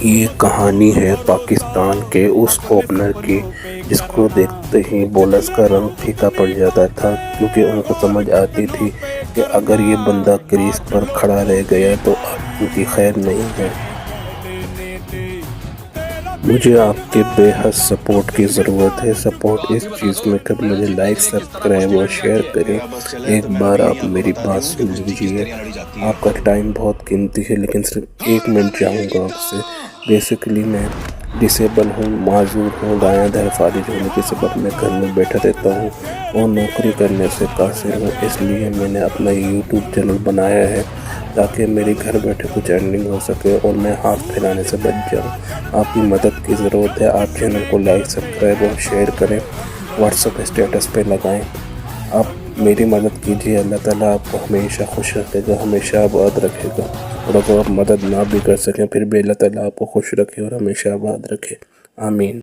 یہ کہانی ہے پاکستان کے اس اوپنر کی جس کو دیکھتے ہی بولرز کا رنگ پھیکا پڑ جاتا تھا، کیونکہ ان کو سمجھ آتی تھی کہ اگر یہ بندہ کریز پر کھڑا رہ گیا تو اب ان کی خیر نہیں ہے۔ مجھے آپ کے بے حد سپورٹ کی ضرورت ہے۔ سپورٹ اس چیز میں کہ مجھے لائک، سبسکرائب اور شیئر کریں۔ ایک بار آپ میری بات سن لیجئے۔ آپ کا ٹائم بہت قیمتی ہے، لیکن صرف 1 منٹ چاہوں گا آپ سے۔ بیسیکلی میں ڈسیبل ہوں، معذور ہوں، دایاں دھڑ فالج ہونے کے سبب میں گھر میں بیٹھا رہتا ہوں اور نوکری کرنے سے قاصر ہوں۔ اس لیے میں نے اپنا یوٹیوب چینل بنایا ہے تاکہ میری گھر بیٹھے کچھ ارننگ ہو سکے اور میں ہاتھ پھیلانے سے بچ جاؤں۔ آپ کی مدد کی ضرورت ہے۔ آپ چینل کو لائک، سبسکرائب اور شیئر کریں، واٹس ایپ اسٹیٹس پہ لگائیں۔ آپ میری مدد کیجیے، اللہ تعالیٰ آپ کو ہمیشہ خوش رکھے گا، ہمیشہ آباد رکھے گا۔ اور اگر آپ مدد نہ بھی کر سکیں پھر بھی اللہ تعالیٰ آپ کو خوش رکھے اور ہمیشہ آباد رکھے، آمین۔